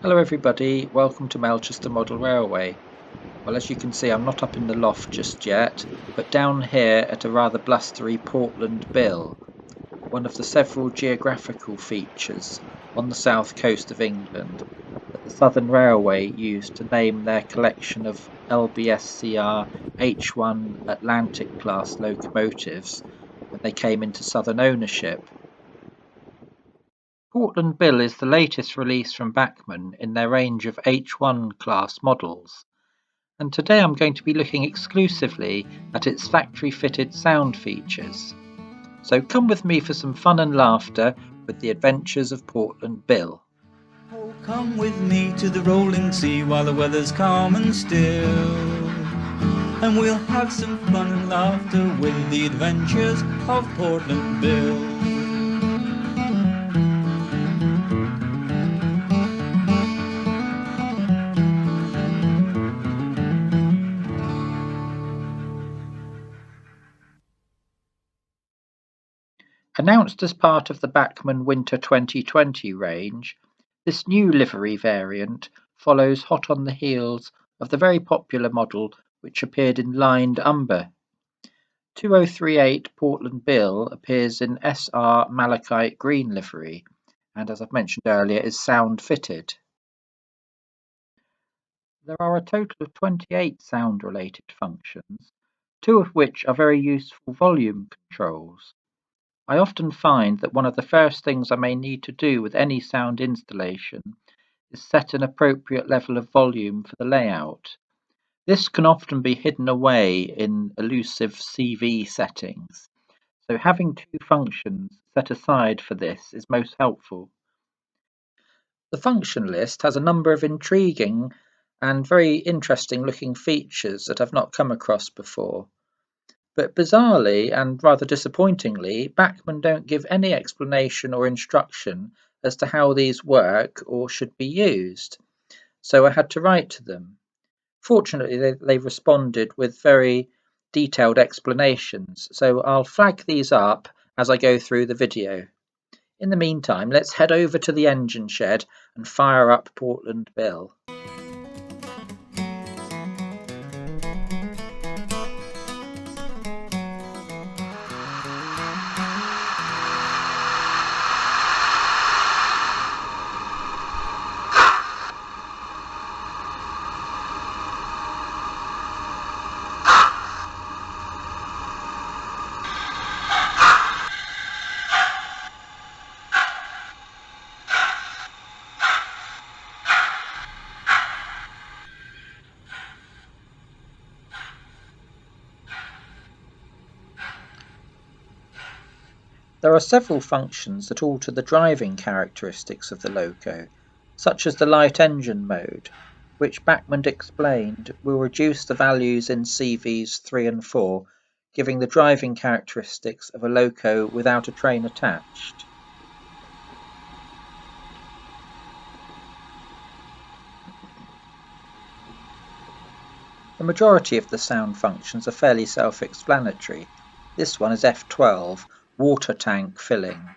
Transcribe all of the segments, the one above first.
Hello everybody, welcome to Melchester Model Railway. Well, as you can see, I'm not up in the loft just yet, but down here at a rather blustery Portland Bill, one of the several geographical features on the south coast of England that the Southern Railway used to name their collection of LBSCR H1 Atlantic class locomotives when they came into Southern ownership. Portland Bill is the latest release from Bachmann in their range of H1 class models, and today I'm going to be looking exclusively at its factory-fitted sound features. So come with me for some fun and laughter with the adventures of Portland Bill. Oh, come with me to the rolling sea while the weather's calm and still, and we'll have some fun and laughter with the adventures of Portland Bill. Announced as part of the Bachmann Winter 2020 range, this new livery variant follows hot on the heels of the very popular model which appeared in lined umber. 2038 Portland Bill appears in SR Malachite Green livery, and as I've mentioned earlier is sound fitted. There are a total of 28 sound related functions, two of which are very useful volume controls. I often find that one of the first things I may need to do with any sound installation is set an appropriate level of volume for the layout. This can often be hidden away in elusive CV settings, so having two functions set aside for this is most helpful. The function list has a number of intriguing and very interesting looking features that I've not come across before. But bizarrely and rather disappointingly, Bachmann don't give any explanation or instruction as to how these work or should be used, so I had to write to them. Fortunately, they responded with very detailed explanations, so I'll flag these up as I go through the video. In the meantime, let's head over to the engine shed and fire up Portland Bill. There are several functions that alter the driving characteristics of the loco, such as the light engine mode, which Bachmann explained will reduce the values in CVs 3 and 4, giving the driving characteristics of a loco without a train attached. The majority of the sound functions are fairly self-explanatory. This one is F12, water tank filling.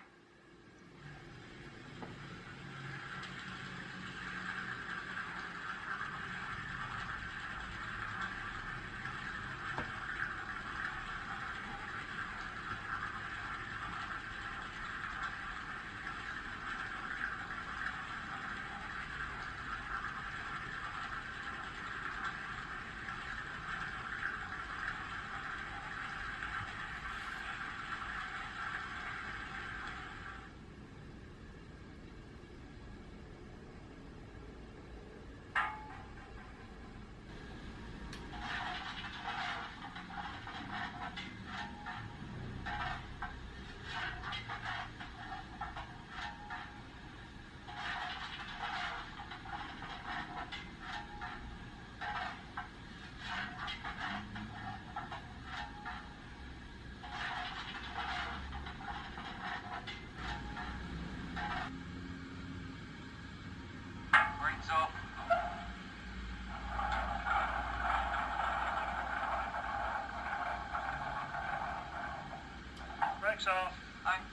Brakes off. Brakes off. Thanks.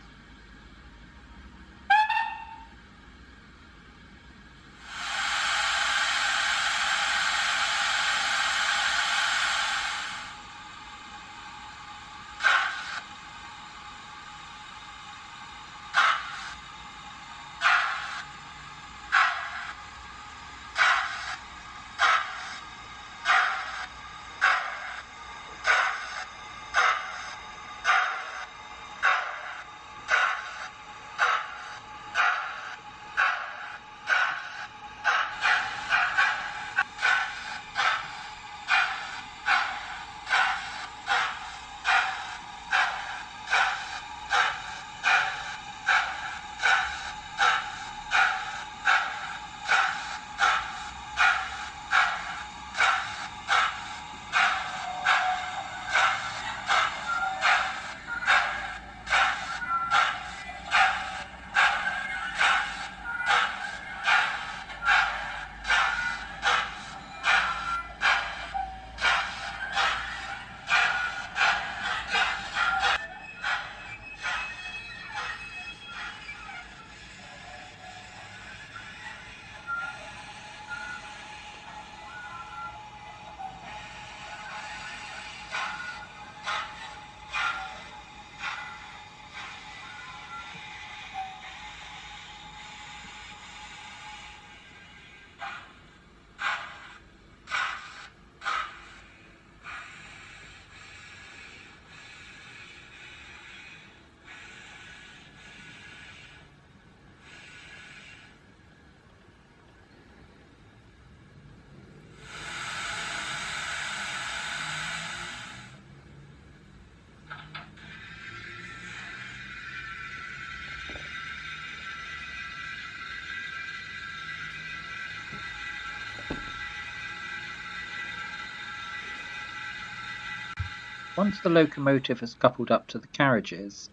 Once the locomotive has coupled up to the carriages,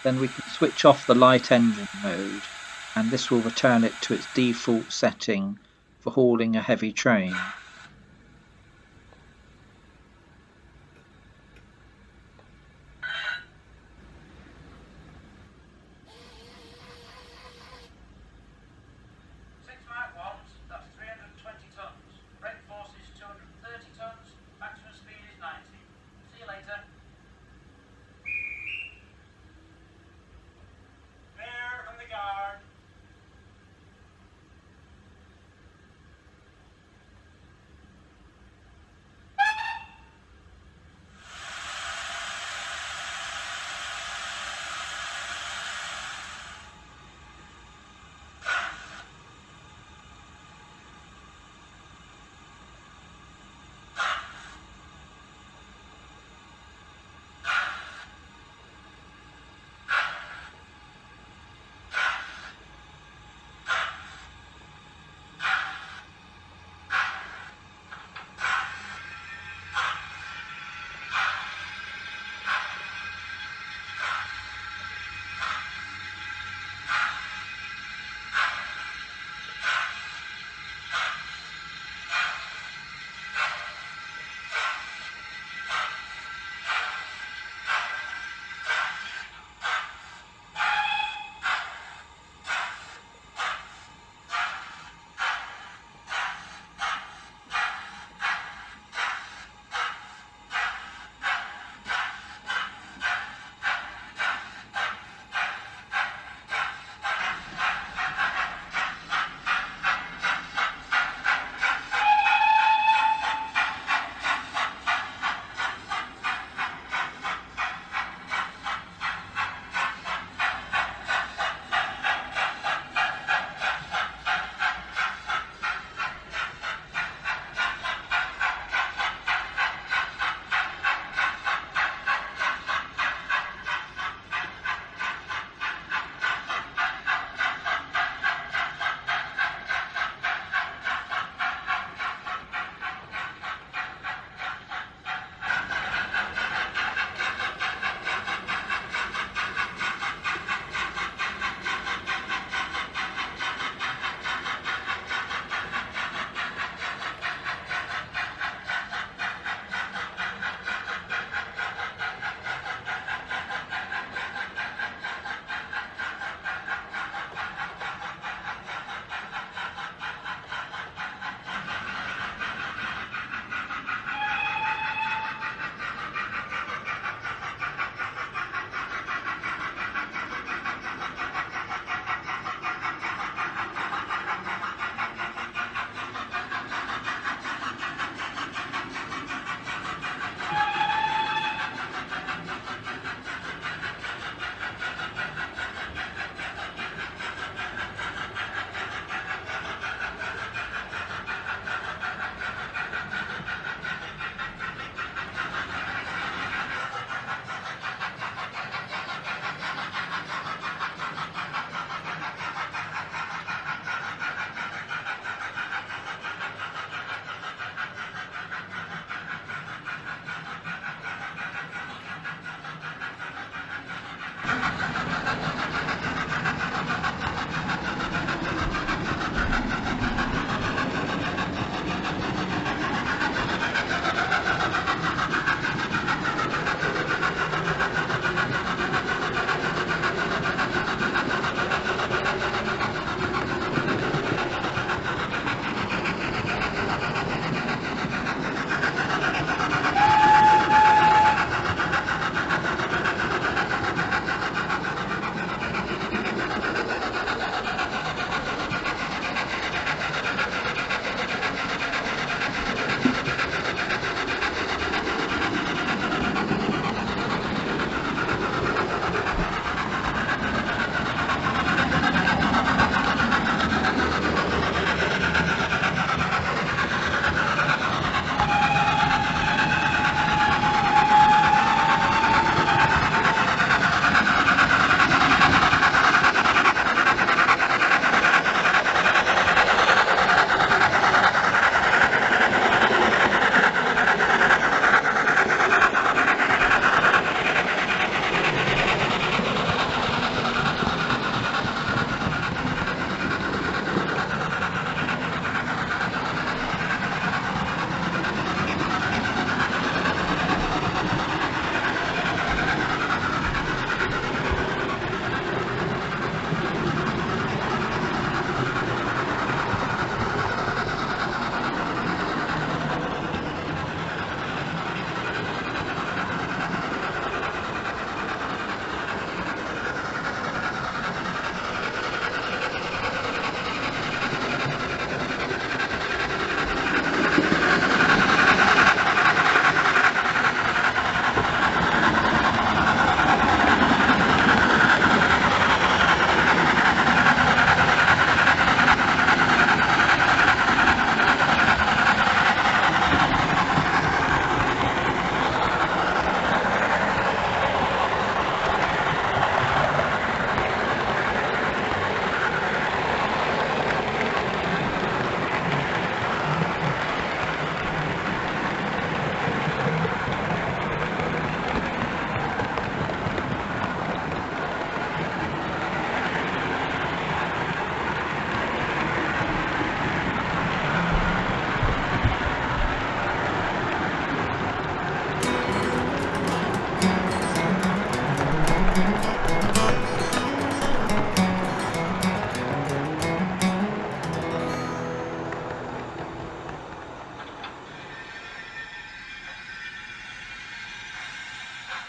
then we can switch off the light engine mode, and this will return it to its default setting for hauling a heavy train.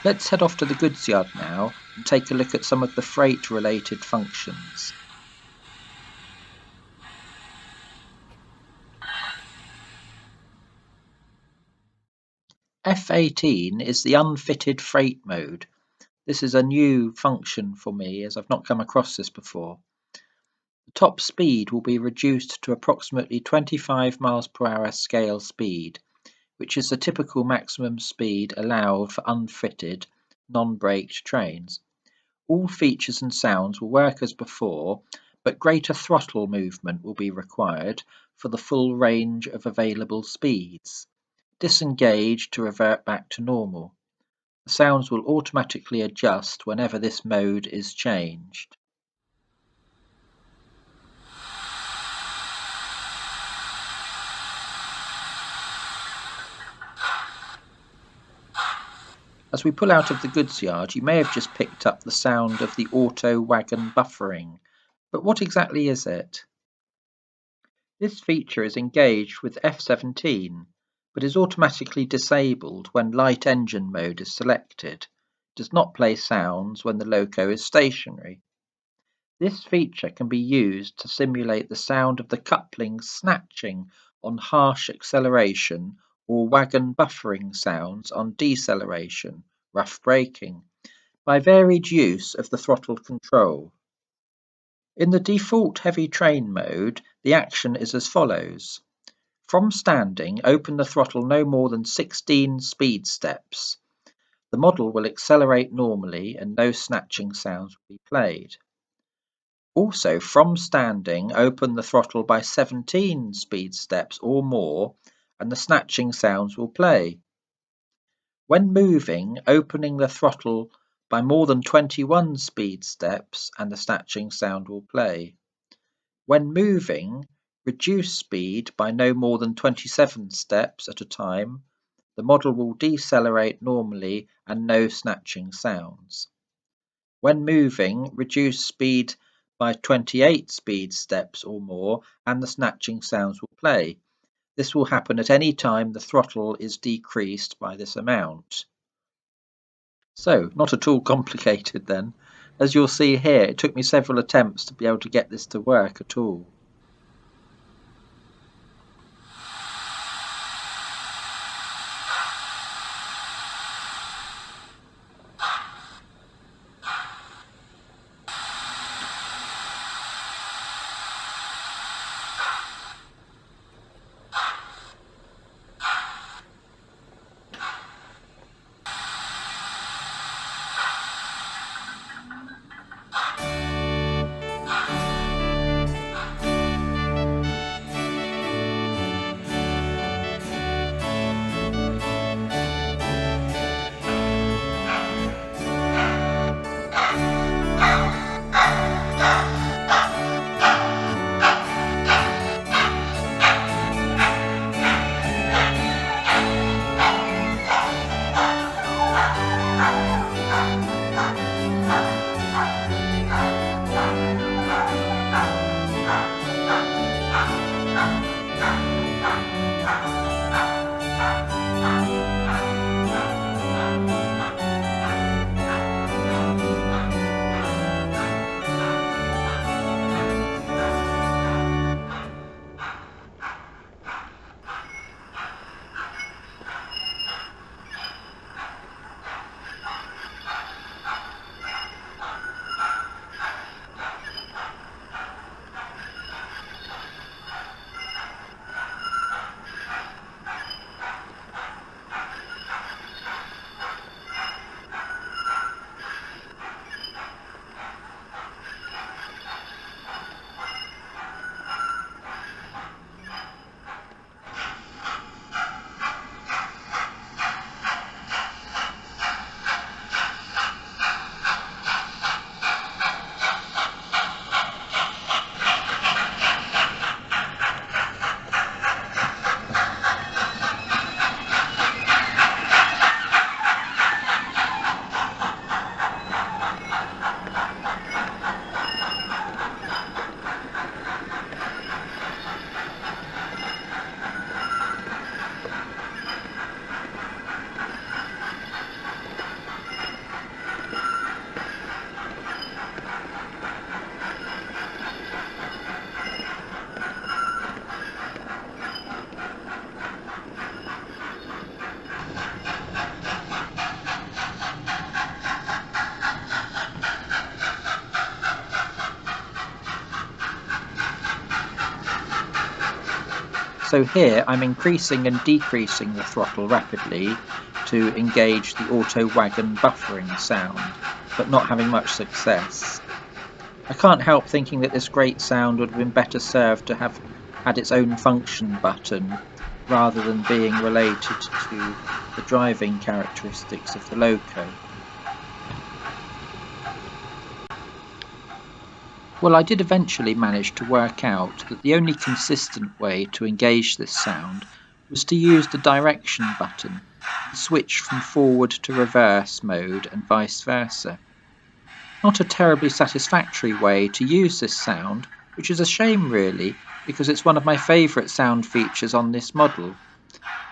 Let's head off to the goods yard now and take a look at some of the freight-related functions. F18 is the unfitted freight mode. This is a new function for me as I've not come across this before. The top speed will be reduced to approximately 25 miles per hour scale speed, which is the typical maximum speed allowed for unfitted, non-braked trains. All features and sounds will work as before, but greater throttle movement will be required for the full range of available speeds. Disengage to revert back to normal. The sounds will automatically adjust whenever this mode is changed. As we pull out of the goods yard, you may have just picked up the sound of the auto wagon buffering. But what exactly is it? This feature is engaged with F17, but is automatically disabled when light engine mode is selected. It does not play sounds when the loco is stationary. This feature can be used to simulate the sound of the couplings snatching on harsh acceleration or wagon buffering sounds on deceleration, rough braking, by varied use of the throttle control. In the default heavy train mode, the action is as follows. From standing, open the throttle no more than 16 speed steps. The model will accelerate normally and no snatching sounds will be played. Also, from standing, open the throttle by 17 speed steps or more and the snatching sounds will play. When moving, opening the throttle by more than 21 speed steps and the snatching sound will play. When moving, reduce speed by no more than 27 steps at a time. The model will decelerate normally and no snatching sounds. When moving, reduce speed by 28 speed steps or more and the snatching sounds will play. This will happen at any time the throttle is decreased by this amount. So, not at all complicated then. As you'll see here, it took me several attempts to be able to get this to work at all. So here I'm increasing and decreasing the throttle rapidly to engage the auto wagon buffering sound, but not having much success. I can't help thinking that this great sound would have been better served to have had its own function button, rather than being related to the driving characteristics of the loco. Well, I did eventually manage to work out that the only consistent way to engage this sound was to use the direction button and switch from forward to reverse mode and vice versa. Not a terribly satisfactory way to use this sound, which is a shame really, because it's one of my favourite sound features on this model.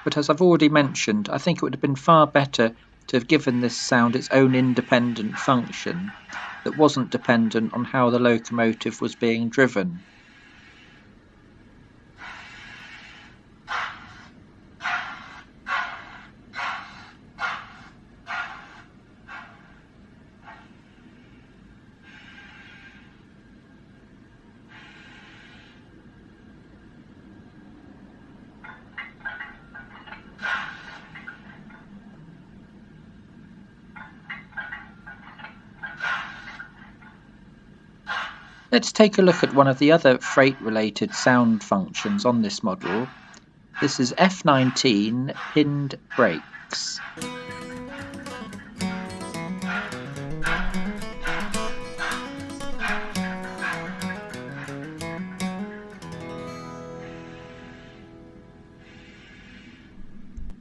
But as I've already mentioned, I think it would have been far better to have given this sound its own independent function that wasn't dependent on how the locomotive was being driven. Let's take a look at one of the other freight-related sound functions on this model. This is F19 pinned brakes.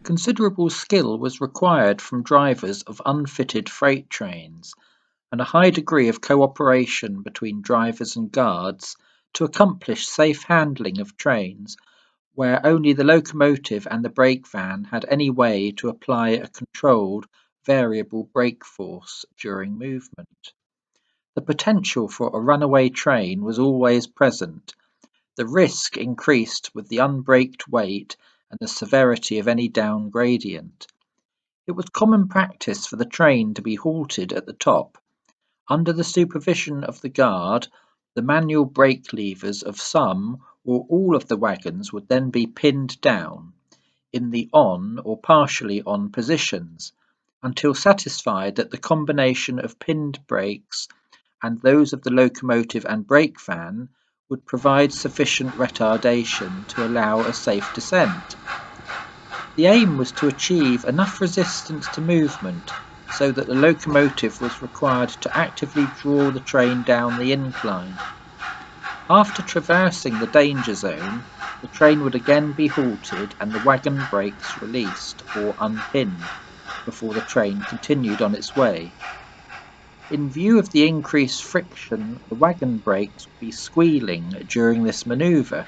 Considerable skill was required from drivers of unfitted freight trains, and a high degree of cooperation between drivers and guards to accomplish safe handling of trains where only the locomotive and the brake van had any way to apply a controlled, variable brake force during movement. The potential for a runaway train was always present. The risk increased with the unbraked weight and the severity of any down gradient. It was common practice for the train to be halted at the top. Under the supervision of the guard, the manual brake levers of some or all of the wagons would then be pinned down in the on or partially on positions until satisfied that the combination of pinned brakes and those of the locomotive and brake van would provide sufficient retardation to allow a safe descent. The aim was to achieve enough resistance to movement so that the locomotive was required to actively draw the train down the incline. After traversing the danger zone, the train would again be halted and the wagon brakes released or unpinned before the train continued on its way. In view of the increased friction, the wagon brakes would be squealing during this manoeuvre.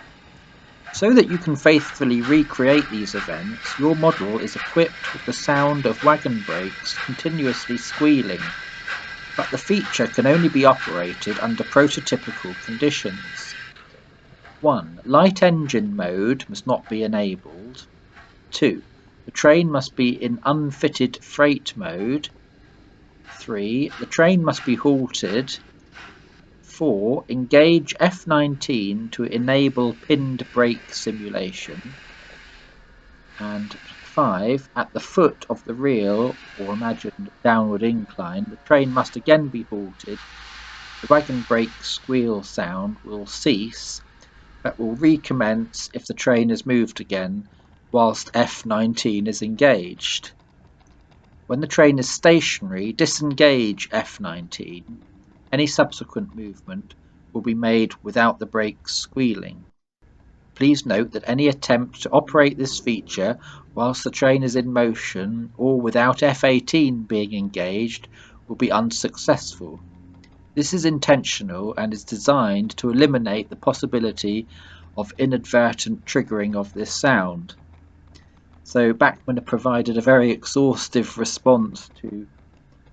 So that you can faithfully recreate these events, your model is equipped with the sound of wagon brakes continuously squealing, but the feature can only be operated under prototypical conditions. 1. Light engine mode must not be enabled. 2. The train must be in unfitted freight mode. 3. The train must be halted. 4. Engage F19 to enable pinned brake simulation. And 5. At the foot of the real or imagined downward incline, the train must again be halted. The wagon brake squeal sound will cease, but will recommence if the train is moved again whilst F19 is engaged. When the train is stationary, disengage F19. Any subsequent movement will be made without the brakes squealing. Please note that any attempt to operate this feature whilst the train is in motion or without F18 being engaged will be unsuccessful. This is intentional and is designed to eliminate the possibility of inadvertent triggering of this sound. So Bachmann provided a very exhaustive response to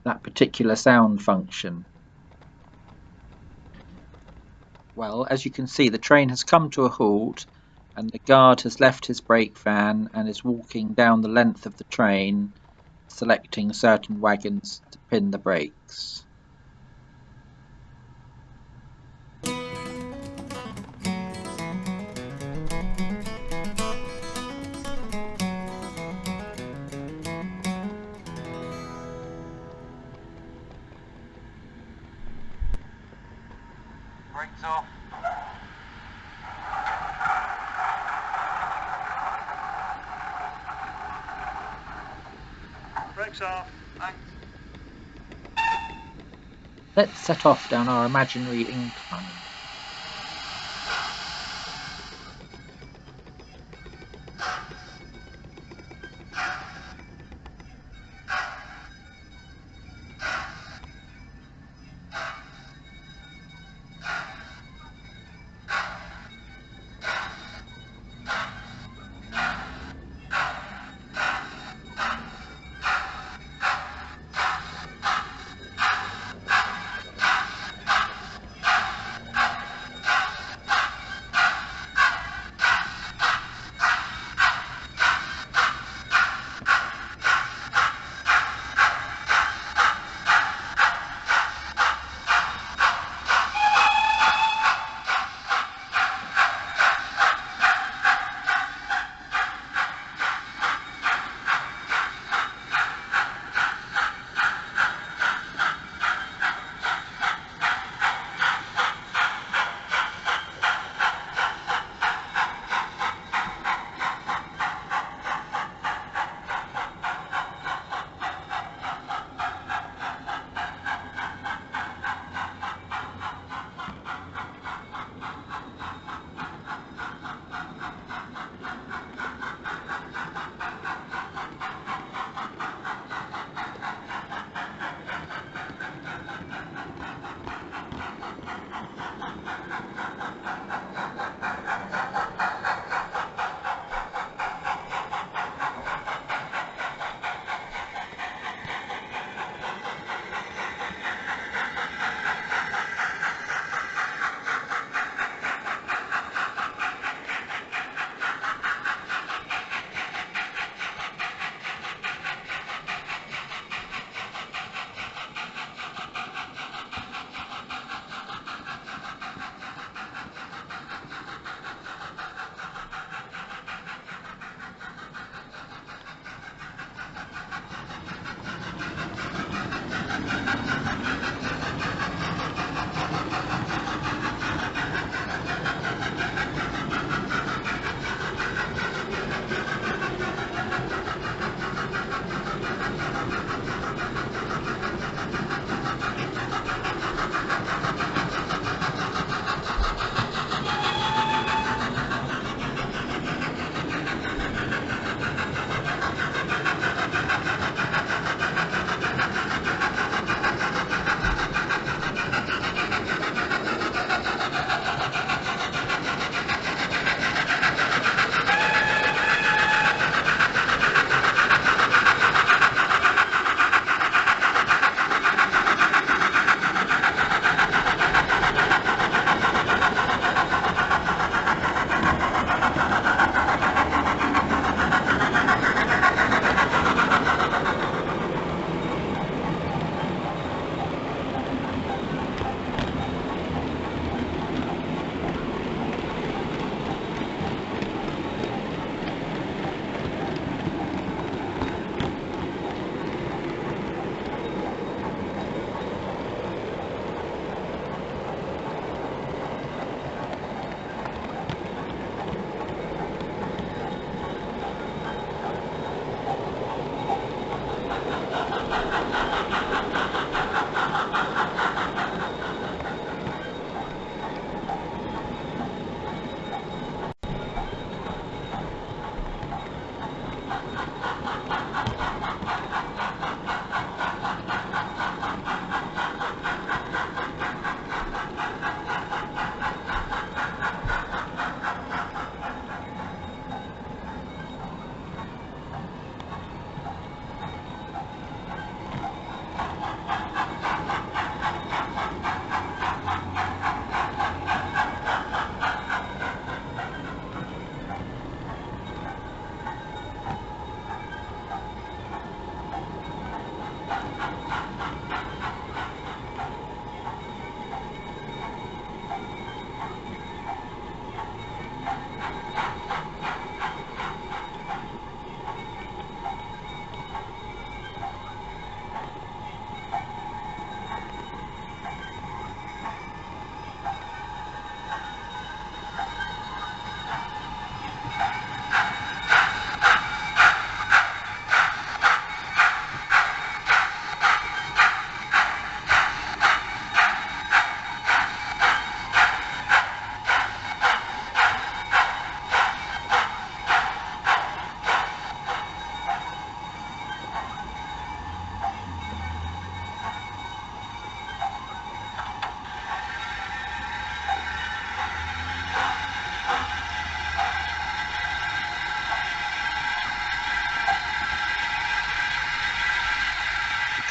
that particular sound function. Well, as you can see, the train has come to a halt and the guard has left his brake van and is walking down the length of the train, selecting certain wagons to pin the brakes. Brakes off. Brakes off. Thanks. Let's set off down our imaginary incline.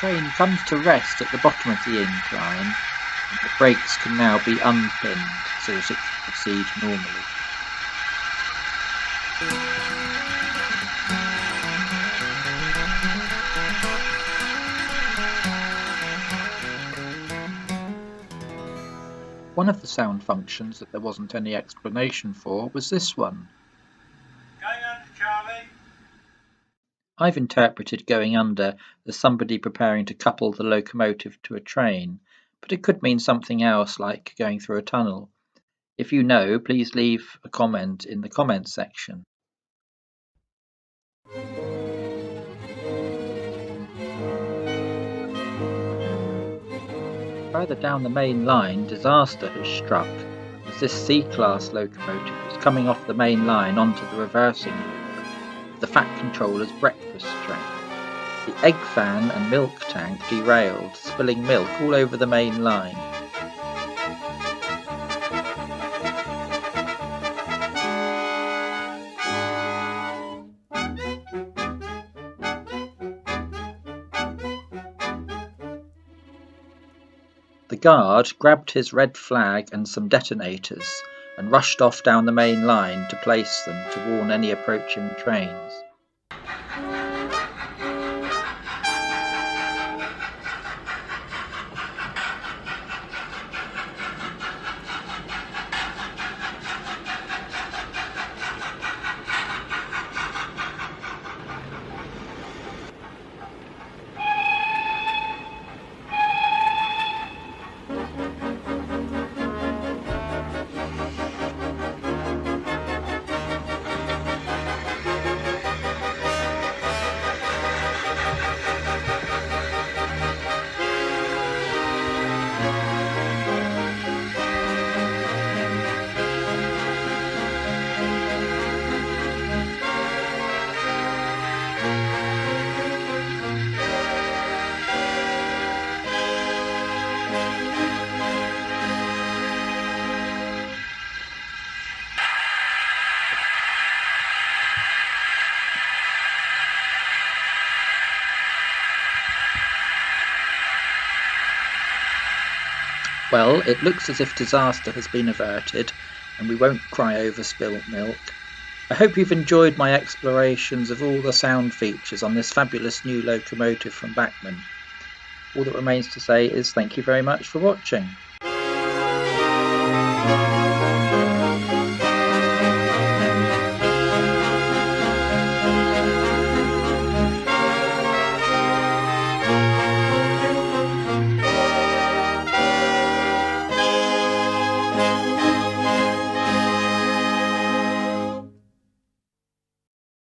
train comes to rest at the bottom of the incline, and the brakes can now be unpinned so that it can proceed normally. One of the sound functions that there wasn't any explanation for was this one. Going under, Charlie. I've interpreted going under as somebody preparing to couple the locomotive to a train, but it could mean something else like going through a tunnel. If you know, please leave a comment in the comments section. Further down the main line, disaster has struck as this C-class locomotive was coming off the main line onto the reversing loop of the Fat Controller's breakfast train. The egg fan and milk tank derailed, spilling milk all over the main line. The guard grabbed his red flag and some detonators and rushed off down the main line to place them to warn any approaching trains. Well, it looks as if disaster has been averted, and we won't cry over spilt milk. I hope you've enjoyed my explorations of all the sound features on this fabulous new locomotive from Bachmann. All that remains to say is thank you very much for watching.